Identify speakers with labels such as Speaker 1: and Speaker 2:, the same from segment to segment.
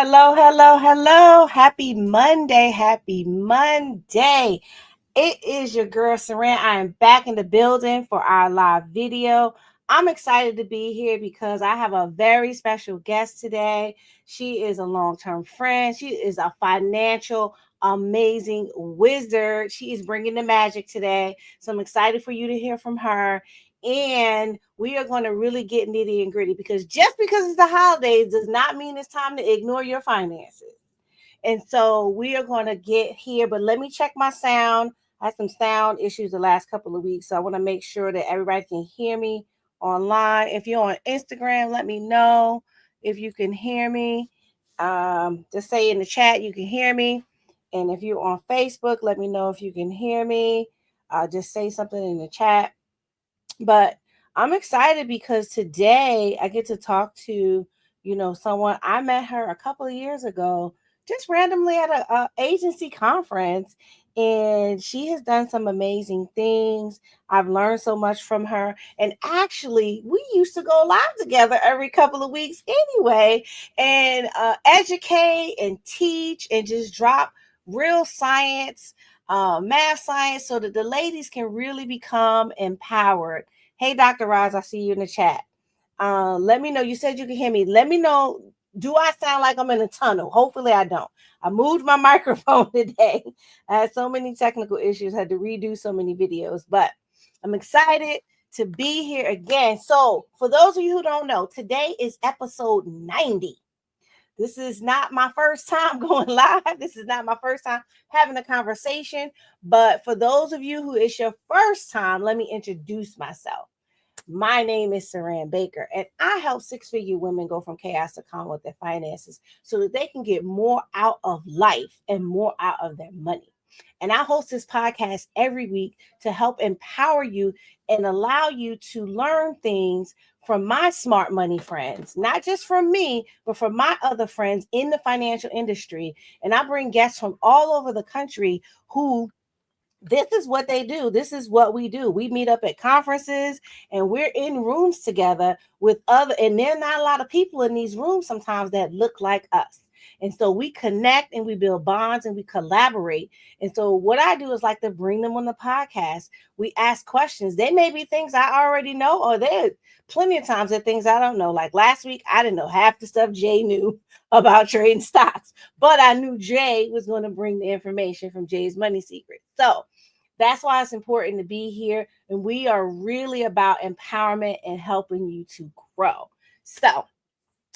Speaker 1: Hello, hello, hello. Happy Monday. Happy Monday. It is your girl, Saran. I am back in the building for our live video. I'm excited to be here because I have a very special guest today. She is a long-term friend. She is a financial amazing wizard. She is bringing the magic today. So I'm excited for you to hear from her. And we are going to really get nitty and gritty because just because it's the holidays does not mean it's time to ignore your finances. And so we are going to get here, but let me check my sound. I had some sound issues the last couple of weeks, so I want to make sure that everybody can hear me online. If you're on Instagram, let me know if you can hear me. Just say in the chat you can hear me. And if you're on Facebook, let me know if you can hear me. Just say something in the chat. But I'm excited because today I get to talk to, someone. I met her a couple of years ago, just randomly at a agency conference, and she has done some amazing things. I've learned so much from her. And actually, we used to go live together every couple of weeks anyway, and educate and teach and just drop real science, math science, so that the ladies can really become empowered. Hey, Dr. Roz, I see you in the chat. Let me know. You said you can hear me. Let me know. Do I sound like I'm in a tunnel? Hopefully I don't. I moved my microphone today. I had so many technical issues, had to redo so many videos, but I'm excited to be here again. So for those of you who don't know, today is episode 90. This is not my first time going live. This is not my first time having a conversation. But for those of you who it's your first time, let me introduce myself. My name is Saran Baker, and I help six-figure women go from chaos to calm with their finances so that they can get more out of life and more out of their money. And I host this podcast every week to help empower you and allow you to learn things from my smart money friends, not just from me, but from my other friends in the financial industry. And I bring guests from all over the country who this is what they do. This is what we do. We meet up at conferences and we're in rooms together with other, and there are not a lot of people in these rooms sometimes that look like us. And so we connect and we build bonds and we collaborate. And so what I do is like to bring them on the podcast. We ask questions. They may be things I already know, or there plenty of times there are things I don't know. Like last week, I didn't know half the stuff Jay knew about trading stocks, but I knew Jay was going to bring the information from Jay's Money Secrets. So that's why it's important to be here. And we are really about empowerment and helping you to grow. So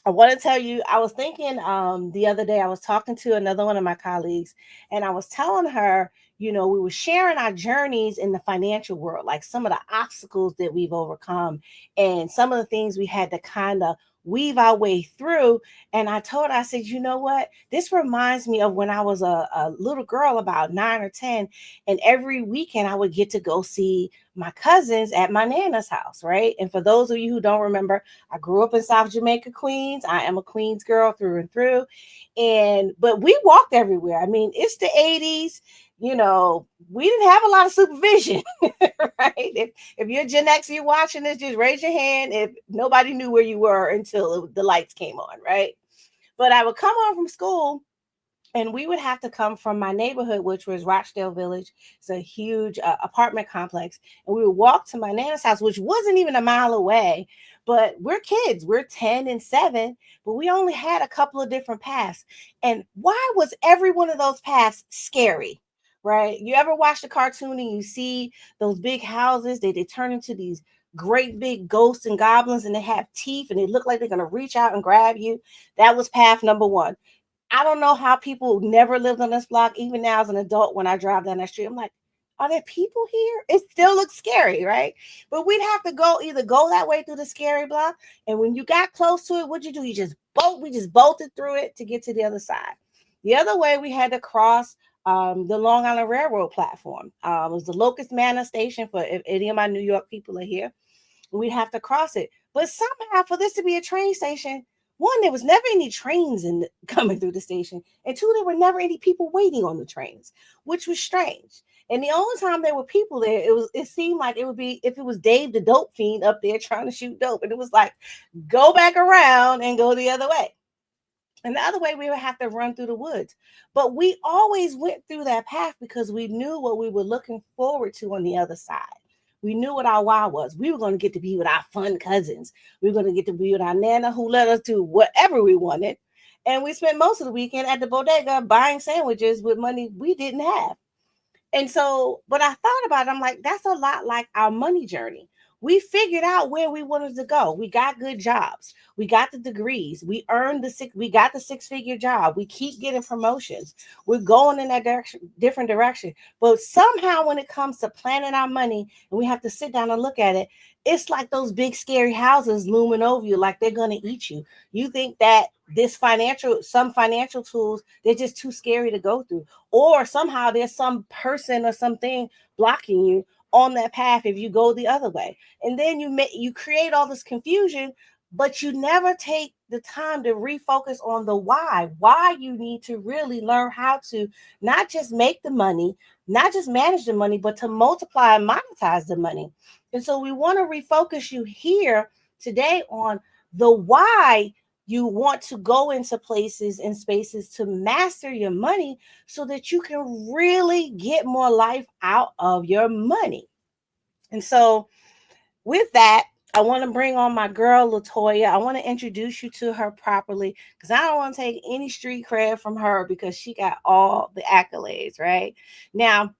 Speaker 1: I want to tell you, I was thinking the other day, I was talking to another one of my colleagues, and I was telling her, we were sharing our journeys in the financial world, like some of the obstacles that we've overcome and some of the things we had to kind of weave our way through. And I told her, I said, you know what? This reminds me of when I was a little girl, about 9 or 10, and every weekend I would get to go see my cousins at my Nana's house, right? And for those of you who don't remember, I grew up in South Jamaica, Queens. I am a Queens girl through and through. But we walked everywhere. I mean, it's the 80s. We didn't have a lot of supervision, right? If you're Gen X, you're watching this, just raise your hand if nobody knew where you were until the lights came on, right? But I would come home from school and we would have to come from my neighborhood, which was Rochdale Village. It's a huge apartment complex. And we would walk to my Nana's house, which wasn't even a mile away. But we're kids. We're 10 and 7. But we only had a couple of different paths. And why was every one of those paths scary? Right? You ever watch the cartoon and you see those big houses? They turn into these great big ghosts and goblins, and they have teeth and they look like they're going to reach out and grab you. That was path number 1. I don't know how people never lived on this block. Even now as an adult, when I drive down that street, I'm like, are there people here? It still looks scary, right? But we'd have to either go that way through the scary block. And when you got close to it, what'd you do? We just bolted through it to get to the other side. The other way, we had to cross the Long Island Railroad platform. It was the Locust Manor station, for if any of my New York people are here. We'd have to cross it. But somehow, for this to be a train station, 1, there was never any trains coming through the station. And 2, there were never any people waiting on the trains, which was strange. And the only time there were people there, it seemed like it would be if it was Dave the dope fiend up there trying to shoot dope. And it was like, go back around and go the other way. And the other way, we would have to run through the woods. But we always went through that path because we knew what we were looking forward to on the other side. We knew what our why was. We were going to get to be with our fun cousins. We were going to get to be with our nana who let us do whatever we wanted. And we spent most of the weekend at the bodega buying sandwiches with money we didn't have. And so, but I thought about it, I'm like, that's a lot like our money journey. We figured out where we wanted to go. We got good jobs. We got the degrees. We got the six-figure job. We keep getting promotions. We're going in that direction, different direction. But somehow when it comes to planning our money and we have to sit down and look at it, it's like those big scary houses looming over you, like they're going to eat you. You think that some financial tools, they're just too scary to go through, or somehow there's some person or something blocking you on that path if you go the other way. And then you create all this confusion, but you never take the time to refocus on the why you need to really learn how to not just make the money, not just manage the money, but to multiply and monetize the money. And so we want to refocus you here today on the why you want to go into places and spaces to master your money so that you can really get more life out of your money. And so with that, I want to bring on my girl, Latoya. I want to introduce you to her properly because I don't want to take any street cred from her because she got all the accolades, right? Now,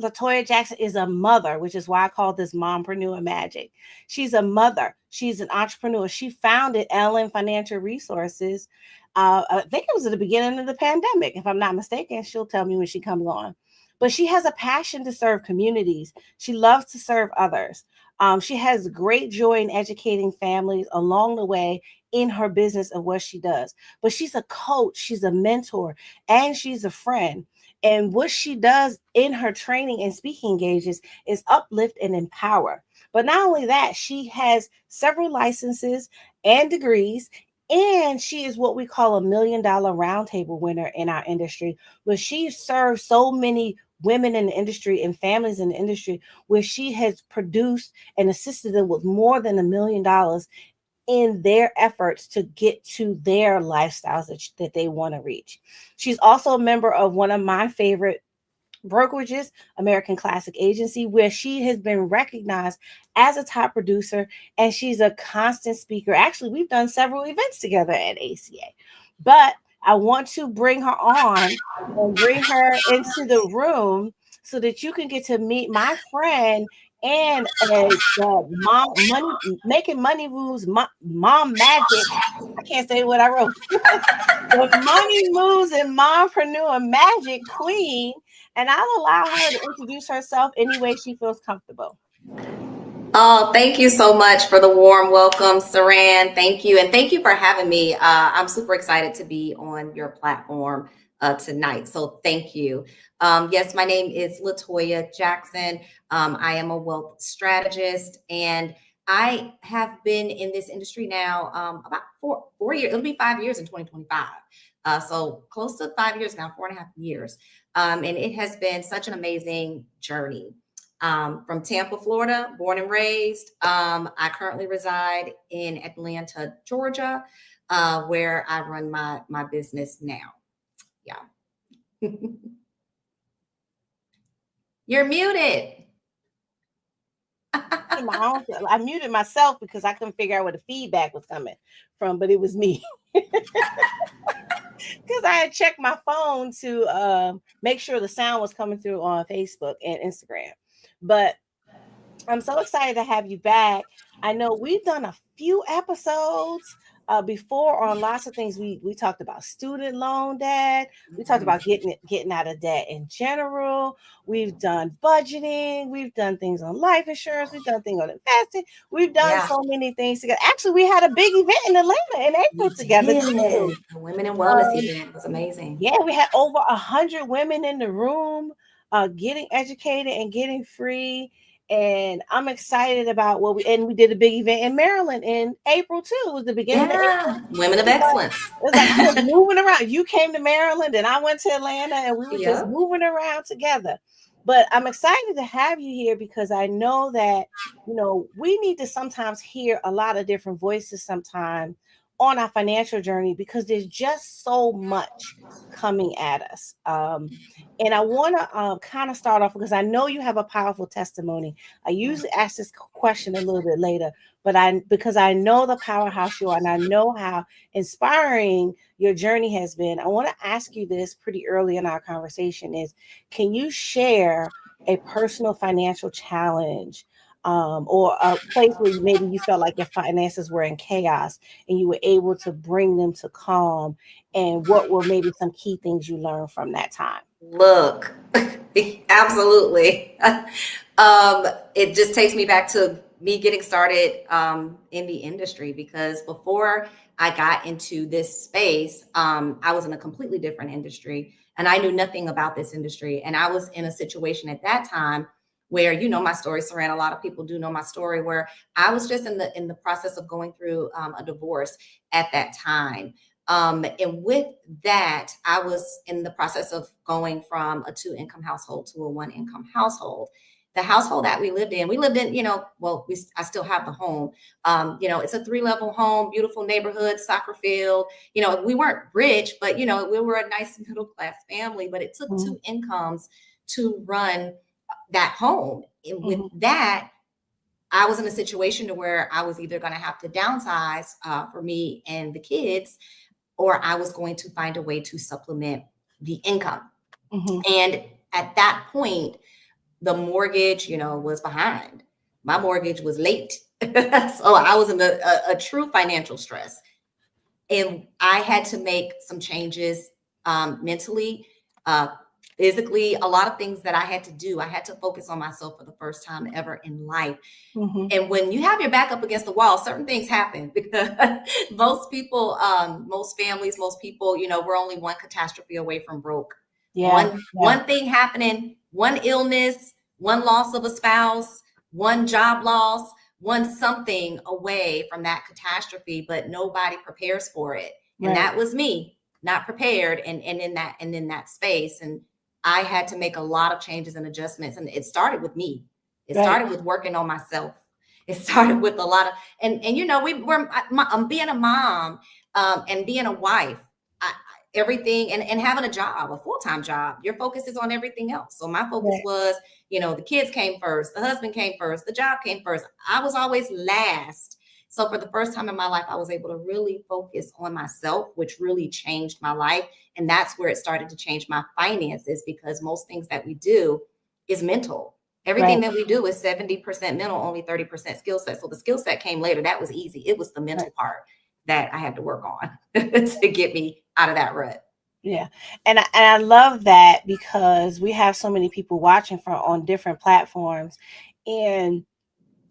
Speaker 1: Latoya Jackson is a mother, which is why I call this Mompreneur Magic. She's a mother. She's an entrepreneur. She founded Ellen Financial Resources. I think it was at the beginning of the pandemic. If I'm not mistaken, she'll tell me when she comes on. But she has a passion to serve communities. She loves to serve others. She has great joy in educating families along the way in her business of what she does. But she's a coach, she's a mentor, and she's a friend. And what she does in her training and speaking engagements is uplift and empower. But not only that, she has several licenses and degrees, and she is what we call a $1 million roundtable winner in our industry, where she serves so many women in the industry and families in the industry, where she has produced and assisted them with more than $1 million in their efforts to get to their lifestyles that they want to reach. She's also a member of one of my favorite brokerages, American Classic Agency, where she has been recognized as a top producer, and she's a constant speaker. Actually, we've done several events together at ACA. But I want to bring her on and bring her into the room so that you can get to meet my friend and mom money making money moves, mom magic. I can't say what I wrote. The money moves and mompreneur magic queen, and I'll allow her to introduce herself any way she feels comfortable.
Speaker 2: Oh, thank you so much for the warm welcome, Saran. Thank you. And thank you for having me. I'm super excited to be on your platform tonight. So thank you. Yes, my name is Latoya Jackson. I am a wealth strategist, and I have been in this industry now about four years. It'll be 5 years in 2025. So close to 5 years now, 4.5 years. And it has been such an amazing journey. From Tampa, Florida, born and raised. I currently reside in Atlanta, Georgia, where I run my business now. Yeah. You're muted.
Speaker 1: I muted myself because I couldn't figure out where the feedback was coming from, but it was me. Because I had checked my phone to make sure the sound was coming through on Facebook and Instagram. But I'm so excited to have you back. I know we've done a few episodes before on lots of things. We talked about student loan debt. We talked about getting out of debt in general. We've done budgeting. We've done things on life insurance. We've done things on investing. We've done so many things together. Actually, we had a big event in Atlanta in April together too.
Speaker 2: The Women in Wellness event was amazing.
Speaker 1: Yeah, we had over 100 women in the room getting educated and getting free. And I'm excited about we did a big event in Maryland in April too. It was the beginning of April.
Speaker 2: Women of Excellence.
Speaker 1: It was like we were moving around. You came to Maryland and I went to Atlanta, and we were just moving around together. But I'm excited to have you here because I know that, we need to sometimes hear a lot of different voices sometimes on our financial journey, because there's just so much coming at us. And I want to kind of start off, because I know you have a powerful testimony. I usually ask this question a little bit later, but because I know the powerhouse you are, and I know how inspiring your journey has been, I want to ask you this pretty early in our conversation: is, can you share a personal financial challenge, or a place where maybe you felt like your finances were in chaos and you were able to bring them to calm, and what were maybe some key things you learned from that time?
Speaker 2: Look, absolutely. It just takes me back to me getting started in the industry, because before I got into this space, I was in a completely different industry and I knew nothing about this industry. And I was in a situation at that time where, you know, my story, Saran, a lot of people do know my story, where I was just in the process of going through a divorce at that time. And with that, I was in the process of going from a 2-income household to a 1-income household. The household that we lived in, you know, well, I still have the home. You know, it's a 3-level home, beautiful neighborhood, soccer field. You know, we weren't rich, but, you know, we were a nice middle class family, but it took
Speaker 1: Mm-hmm.
Speaker 2: 2 incomes to run that home. And with
Speaker 1: Mm-hmm.
Speaker 2: that, I was in a situation to where I was either going to have to downsize for me and the kids, or I was going to find a way to supplement the income.
Speaker 1: Mm-hmm.
Speaker 2: And at that point, the mortgage, you know, was behind. My mortgage was late. So I was in a true financial stress. And I had to make some changes mentally, uh, physically, a lot of things that I had to do. I had to focus on myself for the first time ever in life.
Speaker 1: Mm-hmm.
Speaker 2: And when you have your back up against the wall, certain things happen, because most people, most families, most people, you know, we're only one catastrophe away from broke.
Speaker 1: Yeah.
Speaker 2: One thing happening, one illness, one loss of a spouse, one job loss, one something away from that catastrophe, but nobody prepares for it. And
Speaker 1: Right.
Speaker 2: that was me, not prepared, and in that space. And I had to make a lot of changes and adjustments. And it started with me. It
Speaker 1: Right.
Speaker 2: started with working on myself. It started with a lot of, and you know, I'm being a mom, and being a wife, everything, and having a job, a full-time job. Your focus is on everything else. So my focus
Speaker 1: Right.
Speaker 2: was, you know, the kids came first, the husband came first, the job came first. I was always last. So for the first time in my life, I was able to really focus on myself, which really changed my life. And that's where it started to change my finances, because most things that we do is mental. Everything
Speaker 1: Right.
Speaker 2: that we do is 70% mental, only 30% skill set. So the skill set came later. That was easy. It was the
Speaker 1: Right.
Speaker 2: mental part that I had to work on to get me out of that rut.
Speaker 1: Yeah. And I love that, because we have so many people watching from on different platforms. And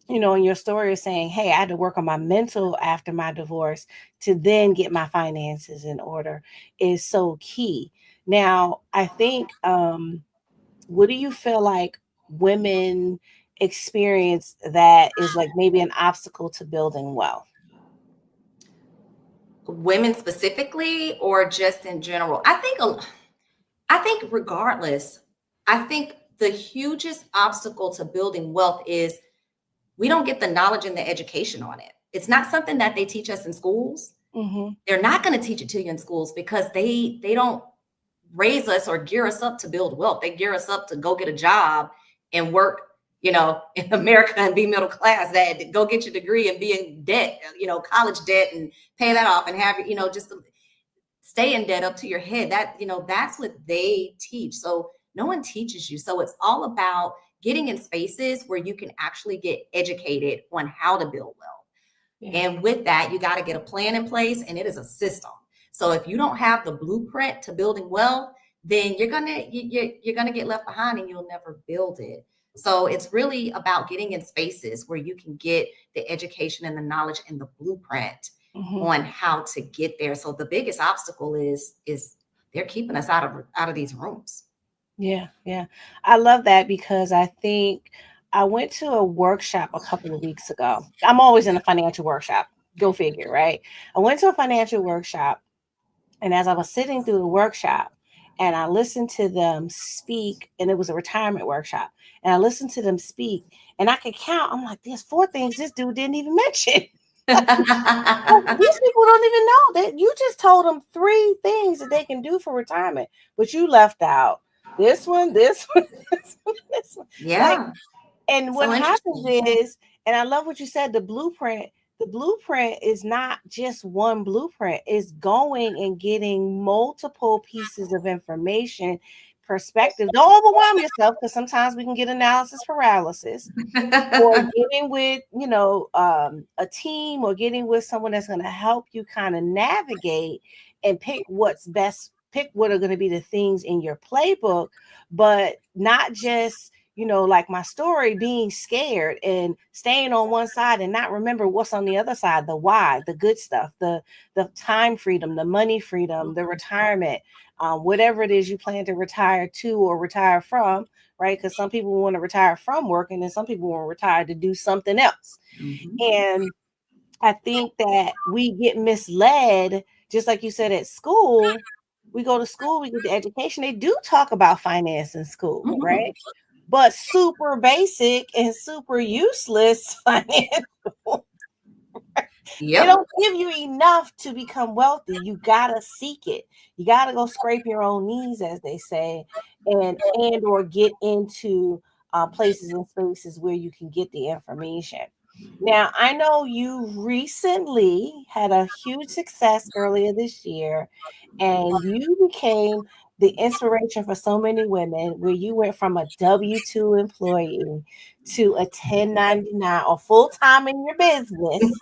Speaker 1: you know, in your story is saying, hey, I had to work on my mental after my divorce to then get my finances in order, is so key. Now, I think, what do you feel like women experience that is like maybe an obstacle to building wealth?
Speaker 2: Women specifically, or just in general? I think regardless, I think the hugest obstacle to building wealth is we don't get the knowledge and the education on it. It's not something that they teach us in schools.
Speaker 1: Mm-hmm.
Speaker 2: They're not going to teach it to you in schools, because they don't raise us or gear us up to build wealth. They gear us up to go get a job and work, you know, in America and be middle class, that go get your degree and be in debt, you know, college debt, and pay that off and have, you know, just stay in debt up to your head. That, you know, that's what they teach. So no one teaches you. So it's all about getting in spaces where you can actually get educated on how to build wealth.
Speaker 1: Yeah.
Speaker 2: And with that, you got to get a plan in place, and it is a system. So if you don't have the blueprint to building wealth, then you're gonna get left behind and you'll never build it. So it's really about getting in spaces where you can get the education and the knowledge and the blueprint
Speaker 1: Mm-hmm.
Speaker 2: on how to get there. So the biggest obstacle is they're keeping us out of these rooms.
Speaker 1: Yeah, yeah. I love that, because I think I went to a workshop a couple of weeks ago. I'm always in a financial workshop. Go figure, right? I went to a financial workshop, and as I was sitting through the workshop and I listened to them speak, and it was a retirement workshop, and I listened to them speak, and I could count. I'm like, there's 4 things this dude didn't even mention. These people don't even know that you just told them 3 things that they can do for retirement, but you left out this one, this one, this one, this one. Like,
Speaker 2: Yeah.
Speaker 1: and what
Speaker 2: So
Speaker 1: happens
Speaker 2: interesting.
Speaker 1: is, and I love what you said, the blueprint is not just one blueprint, it's going and getting multiple pieces of information, perspective. Don't overwhelm yourself because sometimes we can get analysis paralysis, or getting with a team, or getting with someone that's going to help you kind of navigate and pick what are going to be the things in your playbook, but not just like my story, being scared and staying on one side and not remember what's on the other side, the why, the good stuff, the time freedom, the money freedom, the retirement, whatever it is you plan to retire to or retire from, right? Because some people want to retire from working and some people want to retire to do something else.
Speaker 2: Mhm.
Speaker 1: And I think that we get misled, just like you said, at school. We go to school, we get the education. They do talk about finance in school,
Speaker 2: Mhm.
Speaker 1: right? But super basic and super useless financial. They
Speaker 2: Yep.
Speaker 1: don't give you enough to become wealthy. You gotta seek it. You gotta go scrape your own knees, as they say, and or get into places and spaces where you can get the information. Now, I know you recently had a huge success earlier this year, and you became the inspiration for so many women, where you went from a W-2 employee to a 1099 or full time in your business,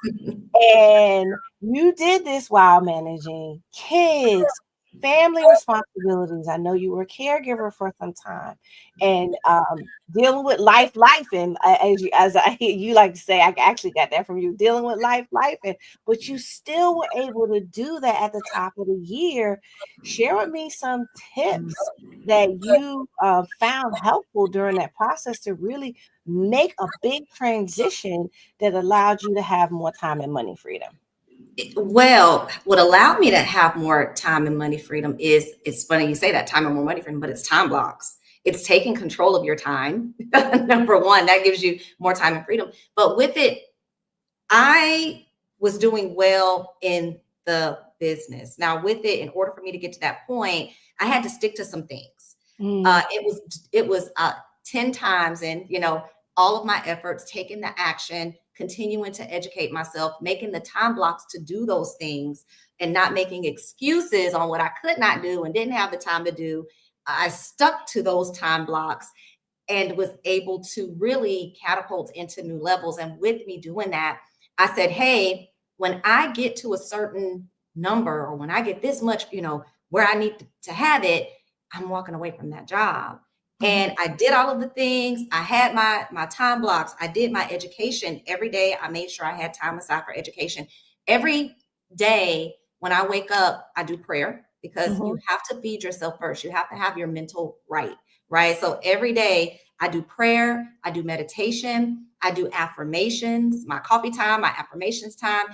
Speaker 1: and you did this while managing kids, family responsibilities. I know you were a caregiver for some time, and dealing with life, and as I hear you like to say, I actually got that from you. Dealing with life, and but you still were able to do that at the top of the year. Share with me some tips that you found helpful during that process to really make a big transition that allowed you to have more time and money freedom.
Speaker 2: Well, what allowed me to have more time and money freedom is, it's funny you say that, time and more money freedom, but it's time blocks. It's taking control of your time. Number one, that gives you more time and freedom. But with it, I was doing well in the business. Now, with it, in order for me to get to that point, I had to stick to some things. It was 10 times, and all of my efforts, taking the action, continuing to educate myself, making the time blocks to do those things, and not making excuses on what I could not do and didn't have the time to do. I stuck to those time blocks and was able to really catapult into new levels. And with me doing that, I said, hey, when I get to a certain number, or when I get this much, where I need to have it, I'm walking away from that job. And I did all of the things. I had my time blocks. I did my education every day. I made sure I had time aside for education. Every day when I wake up, I do prayer, because you have to feed yourself first. You have to have your mental right? So every day I do prayer, I do meditation, I do affirmations, my coffee time, my affirmations time.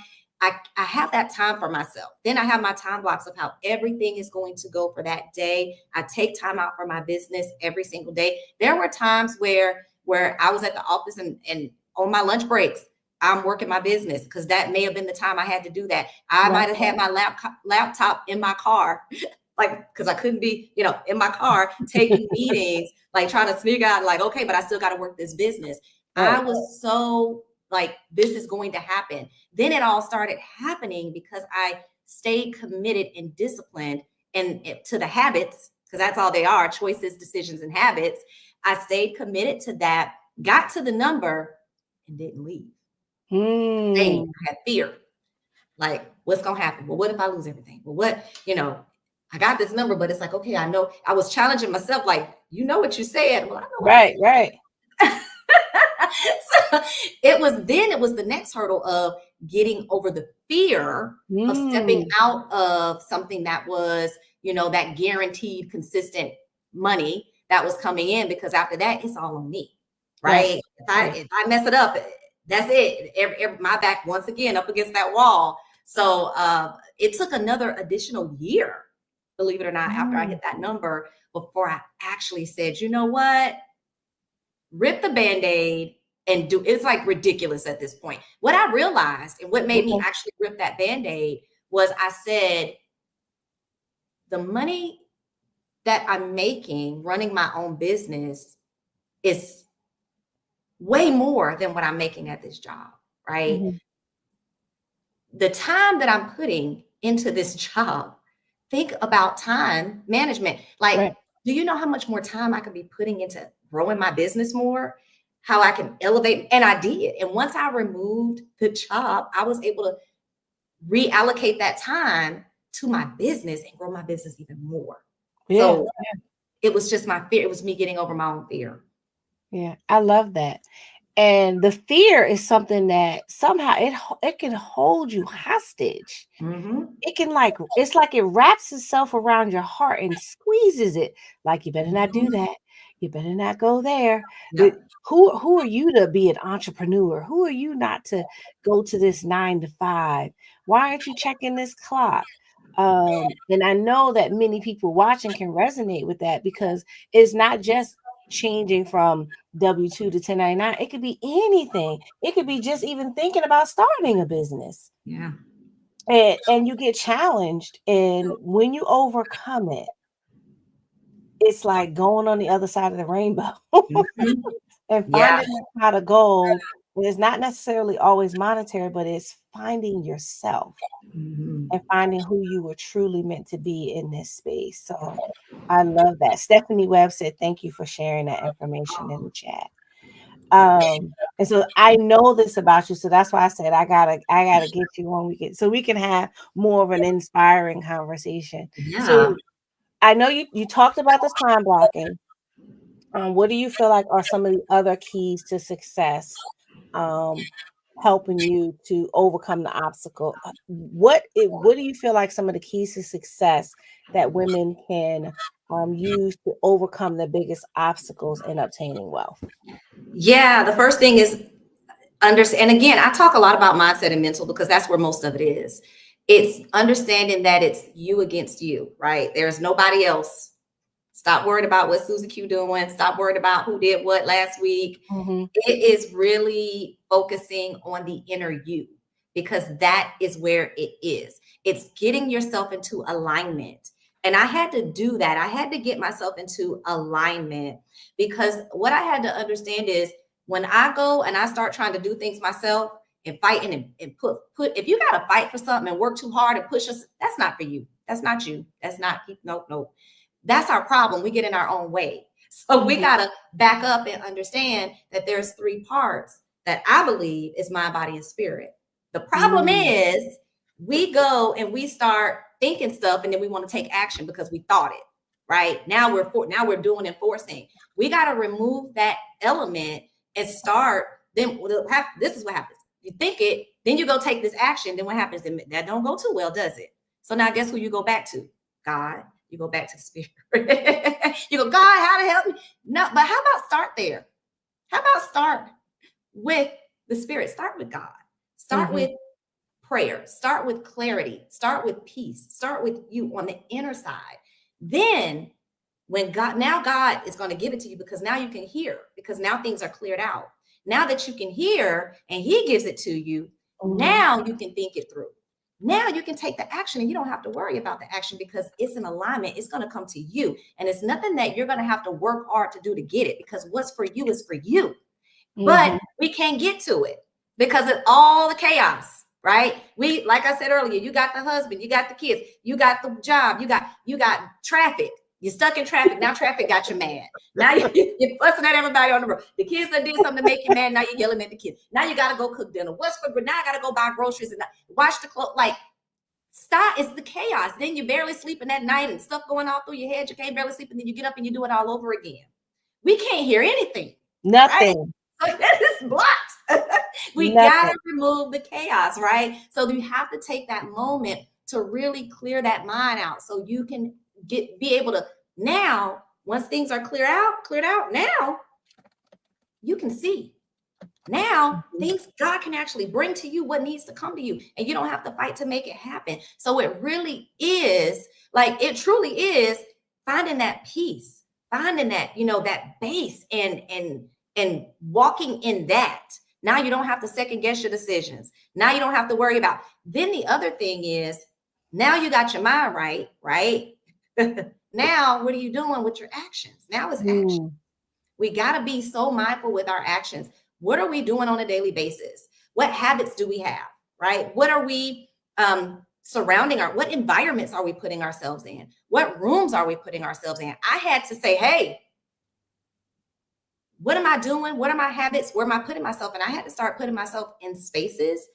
Speaker 2: I have that time for myself. Then I have my time blocks of how everything is going to go for that day. I take time out for my business every single day. There were times where I was at the office, and on my lunch breaks, I'm working my business, because that may have been the time I had to do that. I might have had my laptop in my car, like, because I couldn't be, in my car taking meetings, like trying to figure out, like, okay, but I still got to work this business.
Speaker 1: Right.
Speaker 2: I was so like, this is going to happen. Then it all started happening because I stayed committed and disciplined and to the habits, because that's all they are: choices, decisions, and habits. I stayed committed to that, got to the number, and didn't leave. Stayed. I had fear. Like, what's going to happen? Well, what if I lose everything? Well, I got this number, but it's like, okay, I know. I was challenging myself, like, what you said. Well, I know what I said.
Speaker 1: Right.
Speaker 2: So it was the next hurdle of getting over the fear of stepping out of something that was, that guaranteed consistent money that was coming in, because after that, it's all on me, right? If I mess it up, that's it. My back once again up against that wall. So it took another additional year, believe it or not, after I hit that number, before I actually said, you know what? Rip the Band-Aid, and do, it's like ridiculous at this point. What I realized and what made me actually rip that Band-Aid was I said, the money that I'm making running my own business is way more than what I'm making at this job, right?
Speaker 1: Mm-hmm.
Speaker 2: The time that I'm putting into this job, think about time management. Like,
Speaker 1: Right.
Speaker 2: do you know how much more time I could be putting into growing my business more? How I can elevate? And I did. And once I removed the job, I was able to reallocate that time to my business and grow my business even more.
Speaker 1: Yeah.
Speaker 2: So it was just my fear. It was me getting over my own fear.
Speaker 1: Yeah. I love that. And the fear is something that somehow it can hold you hostage.
Speaker 2: Mm-hmm.
Speaker 1: It can it's like it wraps itself around your heart and squeezes it. Like, you better not do that. You better not go there. But
Speaker 2: Yep.
Speaker 1: who are you to be an entrepreneur? Who are you not to go to this 9 to 5? Why aren't you checking this clock? And I know that many people watching can resonate with that, because it's not just changing from W-2 to 1099. It could be anything. It could be just even thinking about starting a business.
Speaker 2: Yeah.
Speaker 1: And you get challenged, and when you overcome it, it's like going on the other side of the rainbow.
Speaker 2: Mm-hmm.
Speaker 1: And
Speaker 2: Yeah.
Speaker 1: finding that pot of gold is not necessarily always monetary, but it's finding yourself
Speaker 2: Mm-hmm.
Speaker 1: and finding who you were truly meant to be in this space. So I love that. Stephanie Webb said, thank you for sharing that information in the chat. And so I know this about you. So that's why I said I gotta get you on, so we can have more of an inspiring conversation.
Speaker 2: Yeah.
Speaker 1: So I know you talked about this time blocking. What do you feel like are some of the other keys to success, helping you to overcome the obstacle? What do you feel like some of the keys to success that women can use to overcome the biggest obstacles in obtaining wealth?
Speaker 2: Yeah. The first thing is understand. And again, I talk a lot about mindset and mental because that's where most of it is. It's understanding that it's you against you, right? There's nobody else. Stop worried about what Susie Q doing. Stop worried about who did what last week.
Speaker 1: Mm-hmm.
Speaker 2: It is really focusing on the inner you, because that is where it is. It's getting yourself into alignment. And I had to do that. I had to get myself into alignment, because what I had to understand is when I go and I start trying to do things myself and fighting and put, if you got to fight for something and work too hard and push us, that's not for you. That's not you. That's not, nope. That's our problem. We get in our own way. So we got to back up and understand that there's 3 parts that I believe is mind, body, and spirit. The problem is we go and we start thinking stuff, and then we want to take action because we thought it, right? Now we're doing enforcing. We got to remove that element and start. Then this is what happens. You think it, then you go take this action. Then what happens? That don't go too well, does it? So now guess who you go back to? God. You go back to the spirit. You go, God, how to help me? No, but how about start there? How about start with the spirit? Start with God. Start with prayer. Start with clarity. Start with peace. Start with you on the inner side. Then when God is going to give it to you, because now you can hear, because now things are cleared out. Now that you can hear and he gives it to you, now you can think it through. Now you can take the action, and you don't have to worry about the action because it's in alignment. It's going to come to you. And it's nothing that you're going to have to work hard to do to get it, because what's for you is for you. But we can't get to it because of all the chaos, right? Like I said earlier, you got the husband, you got the kids, you got the job, you got traffic. You're stuck in traffic. Now traffic got you mad. Now you're fussing at everybody on the road. The kids that did something to make you mad. Now you're yelling at the kids. Now you got to go cook dinner. Now I got to go buy groceries and wash the clothes. Like, stop. It's the chaos. Then you're barely sleeping at night and stuff going all through your head. You can't barely sleep. And then you get up and you do it all over again. We can't hear anything.
Speaker 1: Nothing.
Speaker 2: Right? So that is blocked. We got to remove the chaos, right? So you have to take that moment to really clear that mind out so you can be able to, now once things are cleared out, now you can see. Now God can actually bring to you what needs to come to you, and you don't have to fight to make it happen. So it really is, like, it truly is finding that peace, finding that, that base, and and walking in that, now you don't have to second guess your decisions. Now you don't have to worry about. Then the other thing is, now you got your mind right, right? Now, what are you doing with your actions? Now it's action. We got to be so mindful with our actions. What are we doing on a daily basis? What habits do we have, right? What are we what environments are we putting ourselves in? What rooms are we putting ourselves in? I had to say, hey, what am I doing? What are my habits? Where am I putting myself? And I had to start putting myself in spaces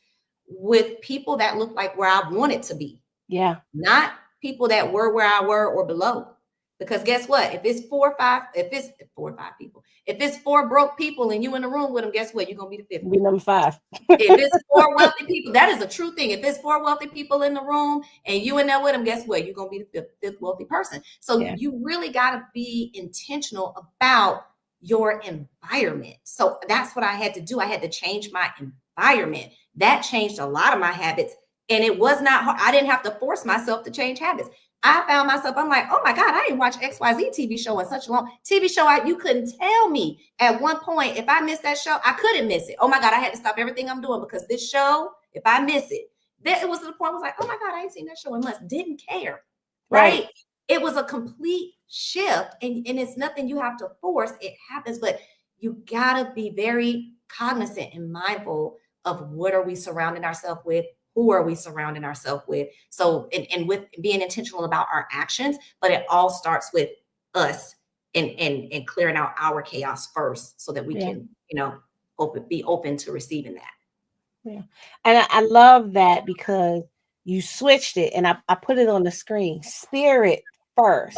Speaker 2: with people that look like where I wanted to be.
Speaker 1: Yeah.
Speaker 2: Not people that were where I were or below. Because guess what? If it's four or five people, if it's four broke people and you in the room with them, guess what? You're going to be the fifth.
Speaker 1: Be number 5.
Speaker 2: If it's 4 wealthy people, that is a true thing. If it's 4 wealthy people in the room and you in there with them, guess what? You're going to be the fifth wealthy person. So you really got to be intentional about your environment. So that's what I had to do. I had to change my environment. That changed a lot of my habits. And it was not hard. I didn't have to force myself to change habits. I found myself, I'm like, oh my God, I didn't watch XYZ TV show in such a long TV show. You couldn't tell me at one point, if I missed that show, I couldn't miss it. Oh my God, I had to stop everything I'm doing because this show, if I miss it, then it was to the point I was like, oh my God, I ain't seen that show in months. Didn't care, right? It was a complete shift, and it's nothing you have to force. It happens, but you gotta be very cognizant and mindful of what are we surrounding ourselves with. Who are we surrounding ourselves with? So, and with being intentional about our actions, but it all starts with us and clearing out our chaos first so that we can, be open to receiving that.
Speaker 1: Yeah. And I love that because you switched it and I put it on the screen. Spirit first,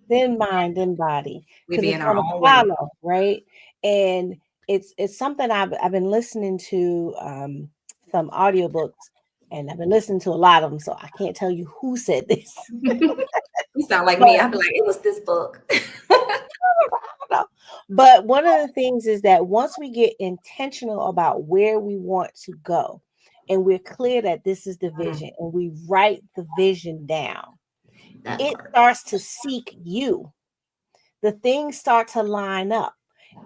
Speaker 1: then mind, then body. Because it's going to follow, right? And it's something I've been listening to some audiobooks. And I've been listening to a lot of them, so I can't tell you who said this.
Speaker 2: You sound like me. I'd be like, it was this book.
Speaker 1: I don't know. But one of the things is that once we get intentional about where we want to go, and we're clear that this is the vision, and we write the vision down, it starts to seek you. The things start to line up.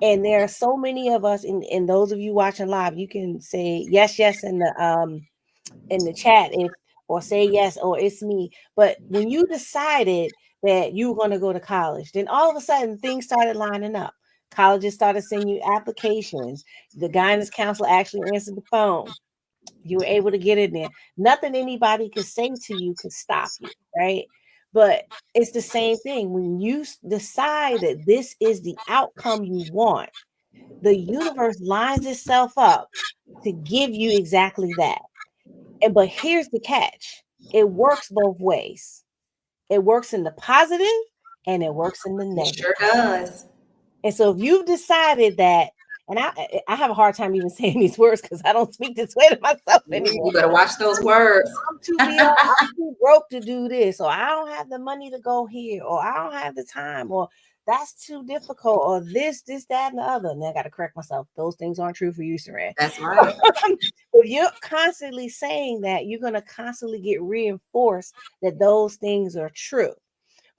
Speaker 1: And there are so many of us, and those of you watching live, you can say yes in the chat or say yes or it's me. But when you decided that you were going to go to college, then all of a sudden things started lining up. Colleges started sending you applications. The guidance counselor actually answered the phone. You were able to get in there. Nothing anybody could say to you could stop you, right? But it's the same thing. When you decide that this is the outcome you want, the universe lines itself up to give you exactly that. But here's the catch. It works both ways. It works in the positive and it works in the negative.
Speaker 2: It sure does.
Speaker 1: And so if you've decided that, and I have a hard time even saying these words because I don't speak this way to myself anymore.
Speaker 2: You better watch those words.
Speaker 1: I'm too broke to do this, or I don't have the money to go here, or I don't have the time, or that's too difficult, or this, that, and the other. And I got to correct myself. Those things aren't true for you, Saran.
Speaker 2: That's right.
Speaker 1: If you're constantly saying that, you're going to constantly get reinforced that those things are true.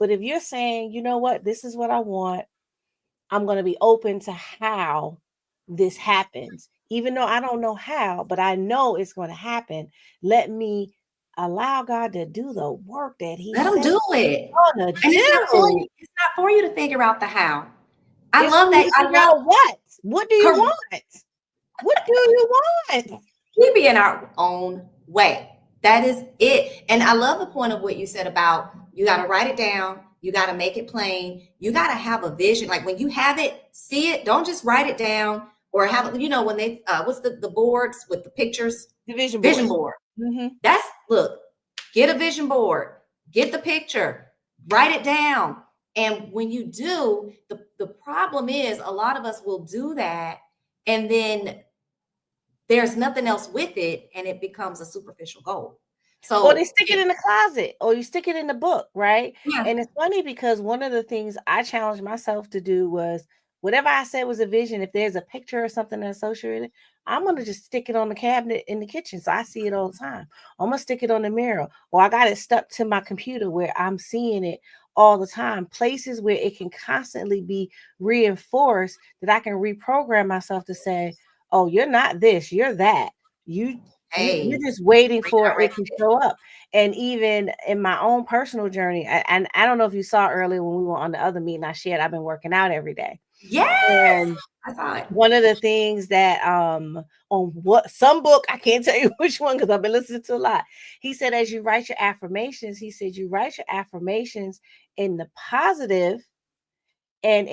Speaker 1: But if you're saying, you know what, this is what I want, I'm going to be open to how this happens, even though I don't know how, but I know it's going to happen. Let me allow God to do the work that He
Speaker 2: let Him do it.
Speaker 1: And
Speaker 2: it's not for you to figure out the how. I love that.
Speaker 1: I love what? What do you want? What do you want?
Speaker 2: We be in our own way. That is it. And I love the point of what you said about you got to write it down. You got to make it plain. You got to have a vision. Like when you have it, see it. Don't just write it down or have it, when they, what's the boards with the pictures?
Speaker 1: The vision
Speaker 2: board. Mm-hmm. Look, get a vision board, get the picture, write it down. And when you do, the problem is a lot of us will do that. And then there's nothing else with it. And it becomes a superficial goal. So,
Speaker 1: or they stick it in the closet or you stick it in the book, right? Yeah. And it's funny because one of the things I challenged myself to do was whatever I said was a vision, if there's a picture or something associated, I'm going to just stick it on the cabinet in the kitchen so I see it all the time. I'm going to stick it on the mirror, or I got it stuck to my computer where I'm seeing it all the time, places where it can constantly be reinforced, that I can reprogram myself to say, oh, you're not this, you're that. You're
Speaker 2: Hey,
Speaker 1: just waiting for it
Speaker 2: redirect
Speaker 1: to
Speaker 2: it.
Speaker 1: show up. And even in my own personal journey, and I don't know if you saw earlier when we were on the other meeting I shared, I've been working out every day.
Speaker 2: Yes,
Speaker 1: And
Speaker 2: I thought.
Speaker 1: one of the things that on what some book, I can't tell you which one because I've been listening to a lot. He said, as you write your affirmations, he said you write your affirmations in the positive, and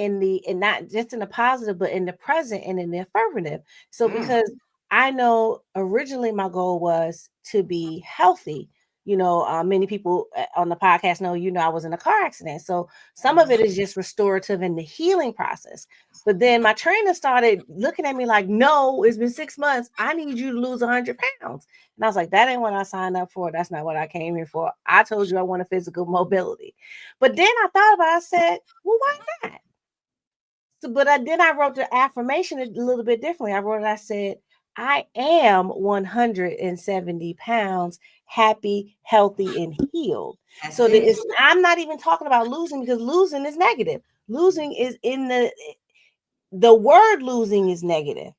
Speaker 1: not just in the positive, but in the present and in the affirmative. So
Speaker 2: Mm,
Speaker 1: because I know originally my goal was to be healthy. Many people on the podcast know, I was in a car accident. So some of it is just restorative in the healing process. But then my trainer started looking at me like, no, it's been 6 months. I need you to lose 100 pounds. And I was like, that ain't what I signed up for. That's not what I came here for. I told you I want a physical mobility. But then I thought about it, I said, well, why not? So, but I wrote the affirmation a little bit differently. I said, I am 170 pounds, happy, healthy, and healed.
Speaker 2: that's
Speaker 1: So that
Speaker 2: it.
Speaker 1: I'm not even talking about losing, because losing is negative. Losing is in the word losing is negative.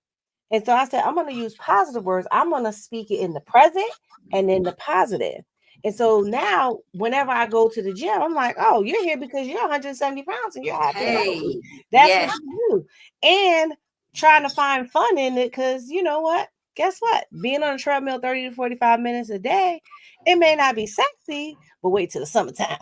Speaker 1: And so I said, I'm going to use positive words. I'm going to speak it in the present and in the positive. And so now, whenever I go to the gym, I'm like, oh, you're here because you're 170 pounds and you're happy and healthy.
Speaker 2: Hey,
Speaker 1: That's what
Speaker 2: yes.
Speaker 1: you do. And trying to find fun in it, because you know what? Guess what? Being on a treadmill 30 to 45 minutes a day, it may not be sexy, but wait till the summertime.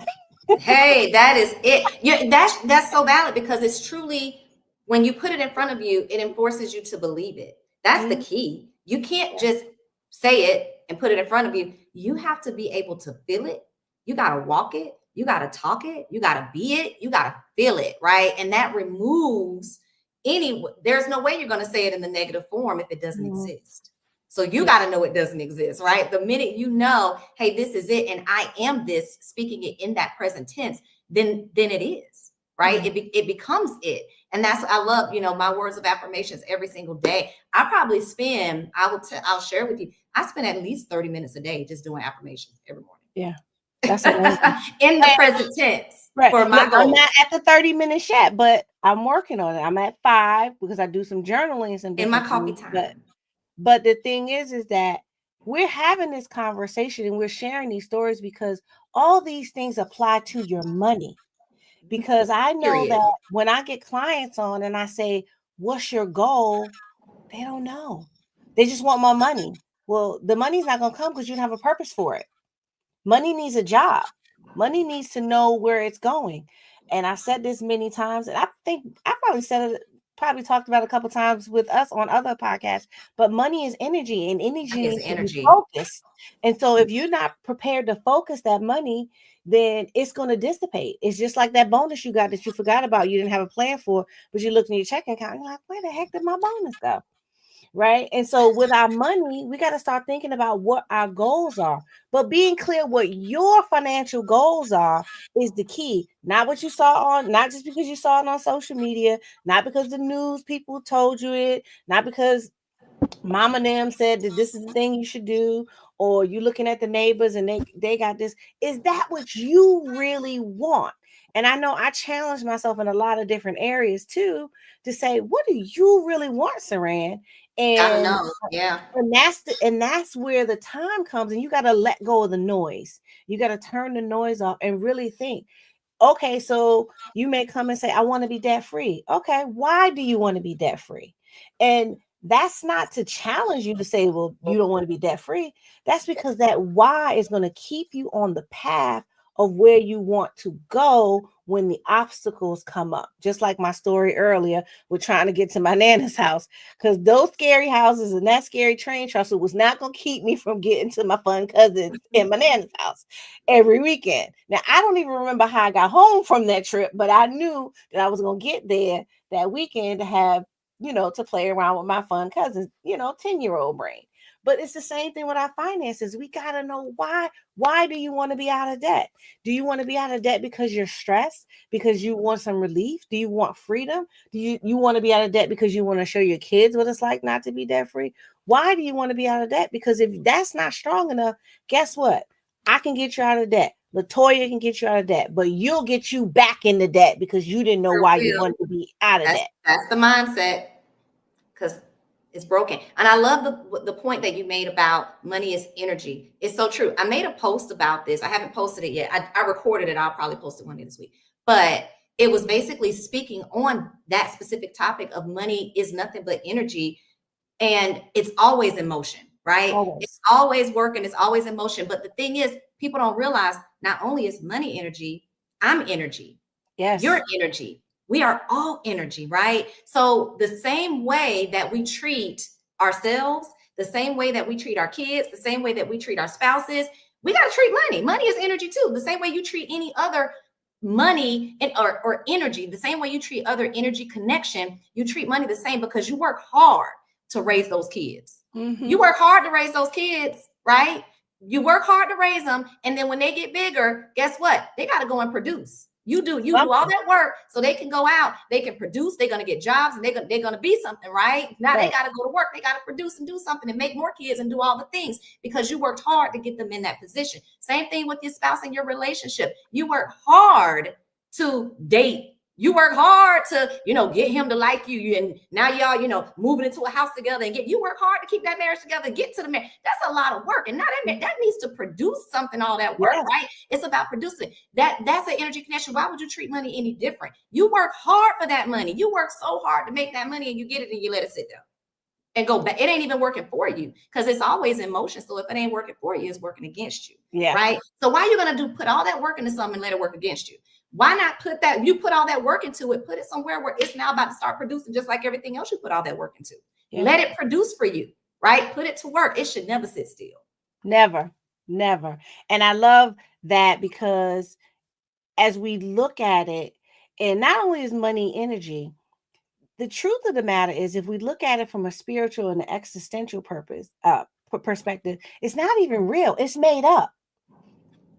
Speaker 2: Hey, that is it. That's so valid because it's truly when you put it in front of you, it enforces you to believe it. That's the
Speaker 1: Mhm.
Speaker 2: key. You can't just say it and put it in front of you. You have to be able to feel it. You got to walk it. You got to talk it. You got to be it. You got to feel it, right? And that removes there's no way you're going to say it in the negative form if it doesn't
Speaker 1: Mhm.
Speaker 2: exist. So you
Speaker 1: Yeah.
Speaker 2: got to know it doesn't exist, right? The minute you know, hey, this is it, and I am this, speaking it in that present tense, then it is, right?
Speaker 1: Yeah.
Speaker 2: It becomes it, and that's I love. My words of affirmations every single day. I probably spend. I'll share with you. I spend at least 30 minutes a day just doing affirmations every
Speaker 1: Yeah. That's amazing.
Speaker 2: morning in the present tense
Speaker 1: Right.
Speaker 2: for
Speaker 1: Look,
Speaker 2: my
Speaker 1: I'm not
Speaker 2: goals.
Speaker 1: at the 30 minutes yet, but I'm working on it. I'm at 5 because I do some journaling and some
Speaker 2: In my
Speaker 1: different
Speaker 2: coffee
Speaker 1: things. But
Speaker 2: time.
Speaker 1: but the thing is that we're having this conversation and we're sharing these stories because all these things apply to your money. Because I know
Speaker 2: Period.
Speaker 1: that when I get clients on and I say, what's your goal? They don't know. They just want my money. Well, the money's not going to come because you don't have a purpose for it. Money needs a job. Money needs to know where it's going. And I've said this many times, and I think I probably said it, probably talked about it a couple times with us on other podcasts. But money is energy, and energy
Speaker 2: Money is
Speaker 1: needs to be
Speaker 2: energy.
Speaker 1: focused. And so, if you're not prepared to focus that money, then it's going to dissipate. It's just like that bonus you got that you forgot about, you didn't have a plan for, but you looked in your checking account, and you're like, where the heck did my bonus go? Right. And so with our money, we got to start thinking about what our goals are. But being clear what your financial goals are is the key. Not what you saw not just because you saw it on social media, not because the news people told you it, not because mom and them said that this is the thing you should do, or you looking at the neighbors and they got this. Is that what you really want? And I know I challenge myself in a lot of different areas too, to say, what do you really want, Saran?
Speaker 2: Gotta
Speaker 1: and
Speaker 2: know. Yeah.
Speaker 1: that's where the time comes, and you got to let go of the noise. You got to turn the noise off and really think. Okay, so you may come and say, I want to be debt free. Okay, why do you want to be debt free? And that's not to challenge you to say, well, you don't want to be debt free. That's because that why is going to keep you on the path of where you want to go when the obstacles come up. Just like my story earlier with trying to get to my nana's house, because those scary houses and that scary train trestle was not going to keep me from getting to my fun cousins in my nana's house every weekend. Now, I don't even remember how I got home from that trip, but I knew that I was going to get there that weekend to have, to play around with my fun cousins, 10-year-old brain. But it's the same thing with our finances. We got to know why. Why do you want to be out of debt? Do you want to be out of debt because you're stressed, because you want some relief? Do you want freedom? Do you want to be out of debt because you want to show your kids what it's like not to be debt free? Why do you want to be out of debt? Because if that's not strong enough, guess what? I can get you out of debt. Latoya can get you out of debt, but you'll get you back into debt because you didn't know
Speaker 2: For
Speaker 1: why you
Speaker 2: real.
Speaker 1: wanted to be out of debt.
Speaker 2: That's the mindset, because it's broken. And I love the point that you made about money is energy. It's so true. I made a post about this. I haven't posted it yet. I recorded it. I'll probably post it one day this week. But it was basically speaking on that specific topic of money is nothing but energy, and it's always in motion, right? It's
Speaker 1: Always.
Speaker 2: always working, it's always in motion. But the thing is, people don't realize not only is money energy, I'm energy,
Speaker 1: Yes.
Speaker 2: your energy. We are all energy, right? So the same way that we treat ourselves, the same way that we treat our kids, the same way that we treat our spouses, we got to treat money. Money is energy too. The same way you treat any other money or energy, the same way you treat other energy connection, you treat money the same, because you work hard to raise those kids.
Speaker 1: Mm-hmm.
Speaker 2: You work hard to raise those kids, right? You work hard to raise them. And then when they get bigger, guess what? They got to go and produce. You do all that work so they can go out, they can produce, they're going to get jobs, and they're going to be something, right? Now They got to go to work, they got to produce and do something and make more kids and do all the things because you worked hard to get them in that position. Same thing with your spouse and your relationship. You work hard to date. You work hard to, get him to like you. And now y'all, moving into a house together and you work hard to keep that marriage together, get to the marriage. That's a lot of work. And now that needs to produce something, all that work, right? It's about producing. That's an energy connection. Why would you treat money any different? You work hard for that money. You work so hard to make that money, and you get it and you let it sit there and go back. It ain't even working for you because it's always in motion. So if it ain't working for you, it's working against you.
Speaker 1: Yeah.
Speaker 2: Right. So why are you going to put all that work into something and let it work against you? Why not you put all that work into it, put it somewhere where it's now about to start producing just like everything else you put all that work into. Yeah. Let it produce for you, right? Put it to work. It should never sit still.
Speaker 1: Never. And I love that because as we look at it, and not only is money energy, the truth of the matter is if we look at it from a spiritual and existential perspective, it's not even real. It's made up.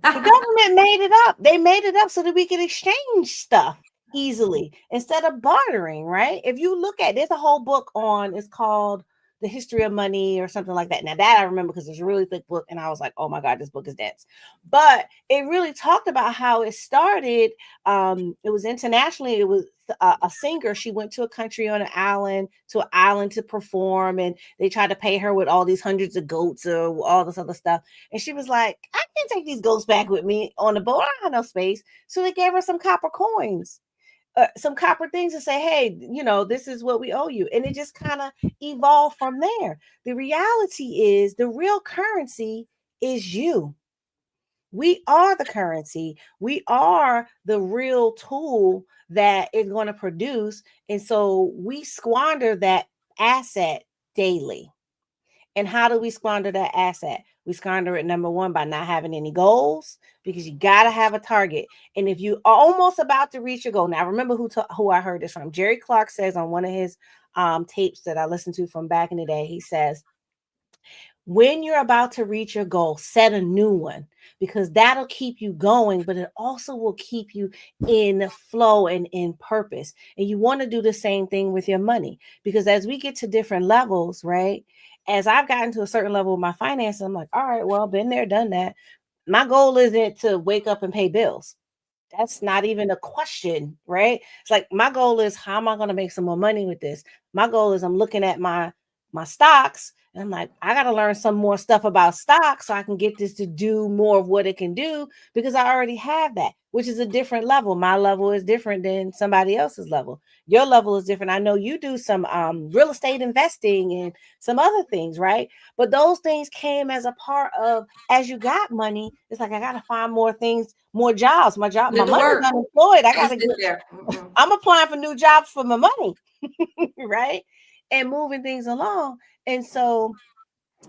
Speaker 1: The government made it up. They made it up so that we could exchange stuff easily instead of bartering, right? If you look at, there's a whole book it's called The History of Money or something like that. Now that I remember because it's a really thick book and I was like, oh my God, this book is dense. But it really talked about how it started. It was internationally. It was a singer. She went to a country on an island to perform, and they tried to pay her with all these hundreds of goats or all this other stuff. And she was like, I can't take these goats back with me on the boat. I don't have no space. So they gave her some copper coins. Some copper things to say, hey, this is what we owe you. And it just kind of evolved from there. The reality is the real currency is you. We are the currency. We are the real tool that is going to produce. And so we squander that asset daily. And how do we squander that asset? We squander it, number one, by not having any goals, because you got to have a target. And if you are almost about to reach your goal, now remember who I heard this from. Jerry Clark says on one of his tapes that I listened to from back in the day, he says, when you're about to reach your goal, set a new one, because that'll keep you going, but it also will keep you in flow and in purpose. And you want to do the same thing with your money, because as we get to different levels, right? As I've gotten to a certain level of my finances, I'm like, all right, well, been there, done that. My goal isn't to wake up and pay bills. That's not even a question, right? It's like my goal is, how am I going to make some more money with this? My goal is, I'm looking at my stocks and I'm like, I got to learn some more stuff about stocks so I can get this to do more of what it can do, because I already have that, which is a different level. My level is different than somebody else's level. Your level is different. I know you do some real estate investing and some other things, right? But those things came as a part of, as you got money, it's like, I got to find more things, more jobs. My money's unemployed. I got to get there. I'm applying for new jobs for my money, right? And moving things along. And so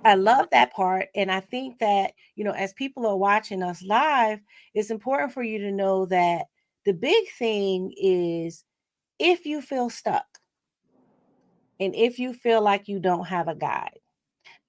Speaker 1: I love that part. And I think that, as people are watching us live, it's important for you to know that the big thing is, if you feel stuck and if you feel like you don't have a guide,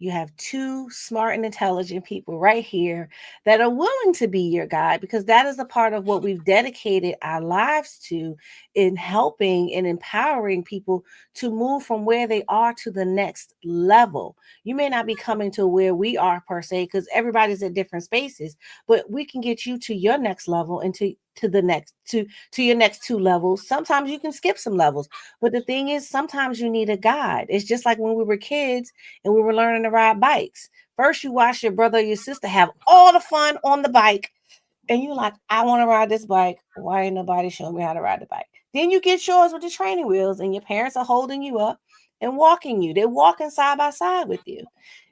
Speaker 1: You have two smart and intelligent people right here that are willing to be your guide, because that is a part of what we've dedicated our lives to, in helping and empowering people to move from where they are to the next level. You may not be coming to where we are per se, because everybody's at different spaces, but we can get you to your next level and to the next to your next two levels. Sometimes you can skip some levels, but the thing is, sometimes you need a guide. It's just like when we were kids and we were learning to ride bikes. First, you watch your brother or your sister have all the fun on the bike, and you're like, I want to ride this bike. Why ain't nobody showing me how to ride the bike? Then you get yours with the training wheels, and your parents are holding you up and walking you. They're walking side by side with you.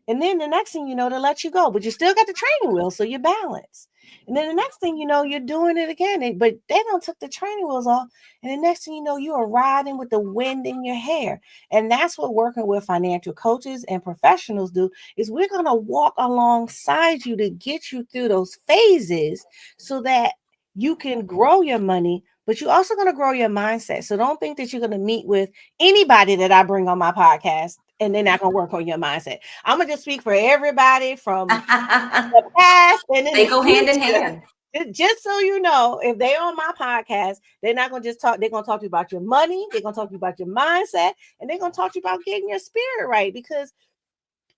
Speaker 1: And then the next thing you know, they let you go, but you still got the training wheels, so you're balanced. And then the next thing you know, you're doing it again, but they don't took the training wheels off. And the next thing you know, you are riding with the wind in your hair. And that's what working with financial coaches and professionals do, is we're going to walk alongside you to get you through those phases so that you can grow your money, but you're also going to grow your mindset. So don't think that you're going to meet with anybody that I bring on my podcast and they're not going to work on your mindset. I'm going to just speak for everybody from the past and in
Speaker 2: They
Speaker 1: the
Speaker 2: go hand in
Speaker 1: future.
Speaker 2: hand.
Speaker 1: Just so you know, if they're on my podcast, they're not going to just talk. They're going to talk to you about your money. They're going to talk to you about your mindset, and they're going to talk to you about getting your spirit right, because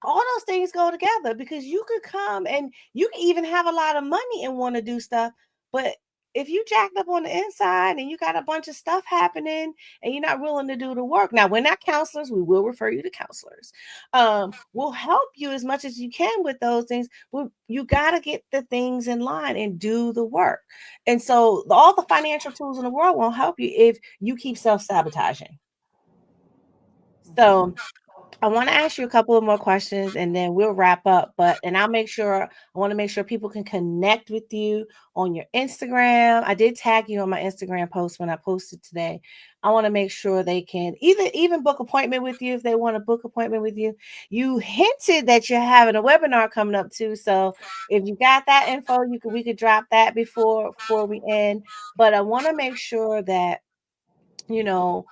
Speaker 1: all those things go together. Because you could come and you can even have a lot of money and want to do stuff, but if you jacked up on the inside and you got a bunch of stuff happening and you're not willing to do the work. Now, we're not counselors. We will refer you to counselors. We'll help you as much as you can with those things, but you got to get the things in line and do the work. And so all the financial tools in the world won't help you if you keep self-sabotaging. So I want to ask you a couple of more questions and then we'll wrap up. And I want to make sure people can connect with you on your Instagram. I did tag you on my Instagram post when I posted today. I want to make sure they can even book appointment with you if they want to book appointment with you. You hinted that you're having a webinar coming up too. So if you got that info, we could drop that before we end. But I want to make sure that, you know,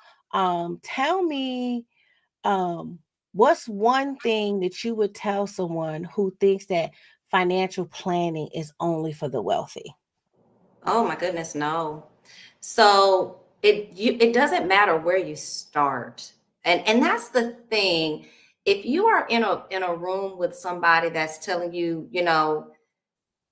Speaker 1: tell me, um, what's one thing that you would tell someone who thinks that financial planning is only for the wealthy?
Speaker 2: Oh my goodness, no. So it doesn't matter where you start. And that's the thing. If you are in a room with somebody that's telling you,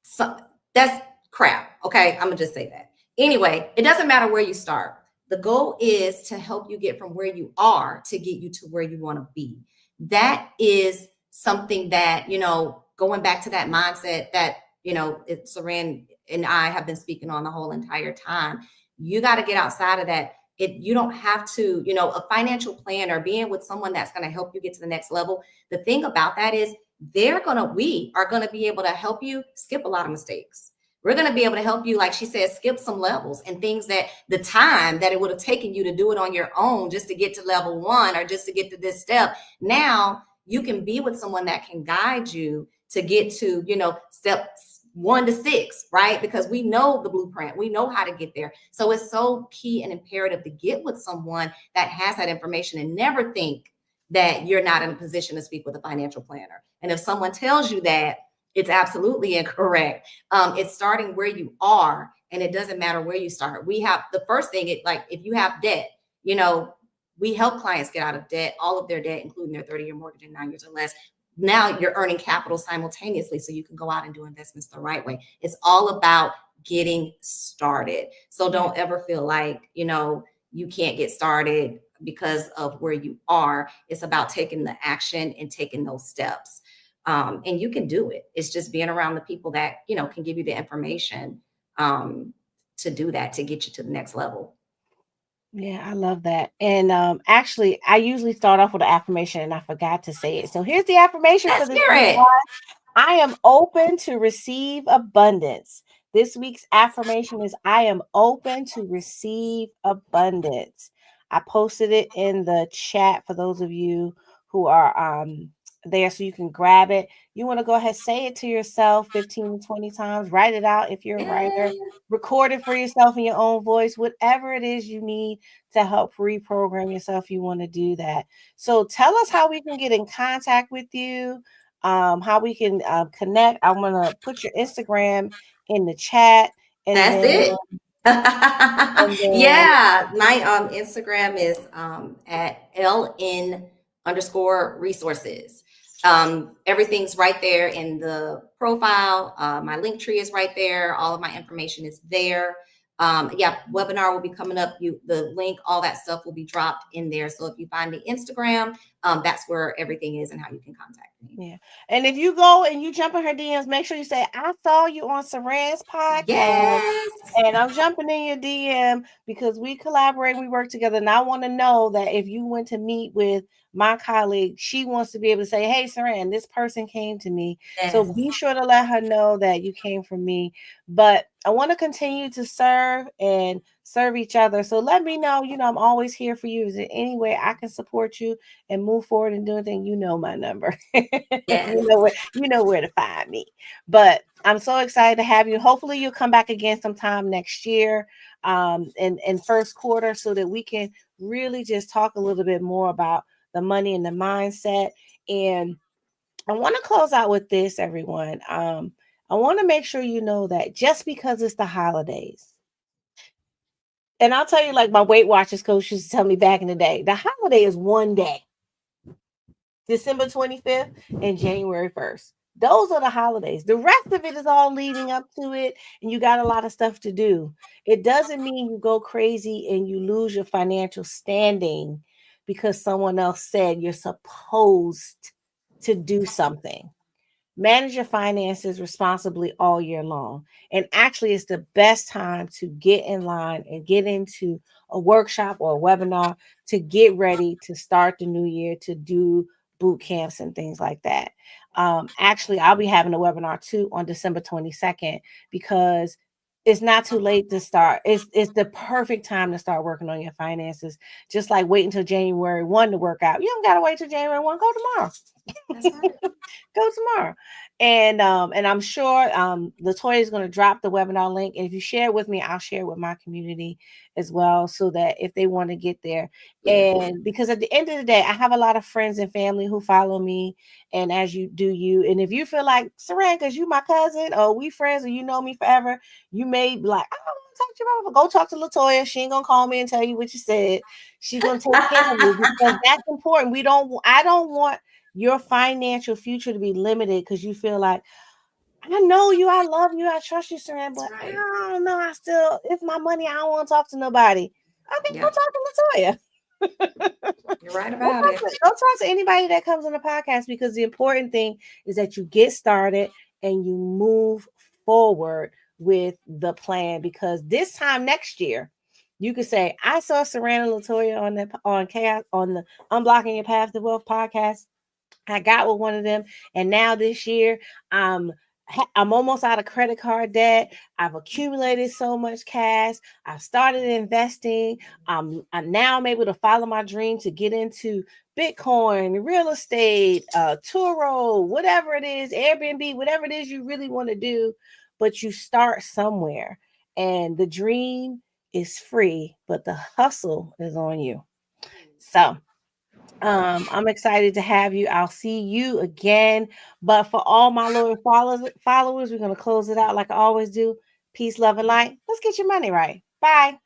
Speaker 2: so that's crap. Okay. I'm gonna just say that. Anyway, it doesn't matter where you start. The goal is to help you get from where you are to get you to where you want to be. That is something that, going back to that mindset that, Saran and I have been speaking on the whole entire time. You got to get outside of that. You don't have to, a financial planner, being with someone that's going to help you get to the next level. The thing about that is we are going to be able to help you skip a lot of mistakes. We're going to be able to help you, like she said, skip some levels and things that the time that it would have taken you to do it on your own just to get to level 1 or just to get to this step. Now you can be with someone that can guide you to get to, steps 1 to 6, right? Because we know the blueprint, we know how to get there. So it's so key and imperative to get with someone that has that information and never think that you're not in a position to speak with a financial planner. And if someone tells you that, it's absolutely incorrect. It's starting where you are, and it doesn't matter where you start. We have the first thing, like if you have debt, we help clients get out of debt, all of their debt, including their 30-year mortgage in 9 years or less. Now you're earning capital simultaneously so you can go out and do investments the right way. It's all about getting started. So don't ever feel like, you can't get started because of where you are. It's about taking the action and taking those steps. And you can do it. It's just being around the people that, can give you the information to do that, to get you to the next level.
Speaker 1: Yeah, I love that. And actually, I usually start off with an affirmation and I forgot to say it. So here's the affirmation for
Speaker 2: Let's
Speaker 1: this
Speaker 2: hear
Speaker 1: week.
Speaker 2: it.
Speaker 1: I am open to receive abundance. This week's affirmation is I am open to receive abundance. I posted it in the chat for those of you who are there so you can grab it. You want to go ahead, say it to yourself 15 to 20 times, write it out if you're a writer,
Speaker 2: Yes.
Speaker 1: record it for yourself in your own voice, whatever it is you need to help reprogram yourself. You want to do that. So tell us how we can get in contact with you. how we can connect. I'm going to put your Instagram in the chat. And
Speaker 2: That's
Speaker 1: then,
Speaker 2: it.
Speaker 1: and then,
Speaker 2: Yeah, my Instagram is at LN_resources. Everything's right there in the profile. My link tree is right there. All of my information is there. Yeah, webinar will be coming up. The link, all that stuff will be dropped in there. So if you find the Instagram, that's where everything is and how you can contact me.
Speaker 1: yeah. And if you go and you jump in her DMs, make sure you say, I saw you on Saran's podcast.
Speaker 2: Yes.
Speaker 1: And I'm jumping in your DM because we collaborate, we work together. And I want to know that if you went to meet with my colleague, she wants to be able to say, hey, Saran, this person came to me. So
Speaker 2: Yes.
Speaker 1: be sure to let her know that you came from me. But I want to continue to serve and serve each other. So let me know, I'm always here for you. Is there any way I can support you and move forward and do anything? You know my number.
Speaker 2: Yes.
Speaker 1: You know where to find me. But I'm so excited to have you. Hopefully you'll come back again sometime next year, in first quarter, so that we can really just talk a little bit more about the money and the mindset. And I want to close out with this, everyone. I want to make sure you know that just because it's the holidays, and I'll tell you, like my Weight Watchers coach used to tell me back in the day, the holiday is one day. December 25th and January 1st. Those are the holidays. The rest of it is all leading up to it, and you got a lot of stuff to do. It doesn't mean you go crazy and you lose your financial standing because someone else said you're supposed to do something. Manage your finances responsibly all year long. And actually, it's the best time to get in line and get into a workshop or a webinar to get ready to start the new year, to do boot camps and things like that. Actually, I'll be having a webinar too on December 22nd because it's not too late to start. It's the perfect time to start working on your finances. Just like wait until January 1 to work out. You don't gotta wait till January 1. Go tomorrow.
Speaker 2: That's right.
Speaker 1: Go tomorrow. And I'm sure Latoya is going to drop the webinar link. And if you share it with me, I'll share it with my community as well, so that if they want to get there.
Speaker 2: Yeah.
Speaker 1: And because at the end of the day, I have a lot of friends and family who follow me, and as you do you. And if you feel like, Saran, because you my cousin, or we friends, or you know me forever, you may be like, I don't want to talk to you about. Go talk to Latoya. She ain't gonna call me and tell you what you said. She's gonna take care of you, because that's important. I don't want your financial future to be limited because you feel like, I know you, I love you, I trust you, Saran,
Speaker 2: That's
Speaker 1: but I
Speaker 2: right.
Speaker 1: don't know. It's my money. I don't want to talk to nobody. Okay, go
Speaker 2: Yep.
Speaker 1: talk to Latoya.
Speaker 2: You're right about it.
Speaker 1: Go talk to anybody that comes on the podcast, because the important thing is that you get started and you move forward with the plan. Because this time next year, you could say, I saw Saran and Latoya on chaos on the Unblocking Your Path to Wealth podcast. I got with one of them, and now this year, I'm almost out of credit card debt. I've accumulated so much cash. I've started investing. I'm able to follow my dream to get into Bitcoin, real estate, Turo, whatever it is, Airbnb, whatever it is you really want to do. But you start somewhere, and the dream is free, but the hustle is on you. So I'm excited to have you. I'll see you again. But for all my loyal followers, we're going to close it out like I always do. Peace, love, and light. Let's get your money right. Bye.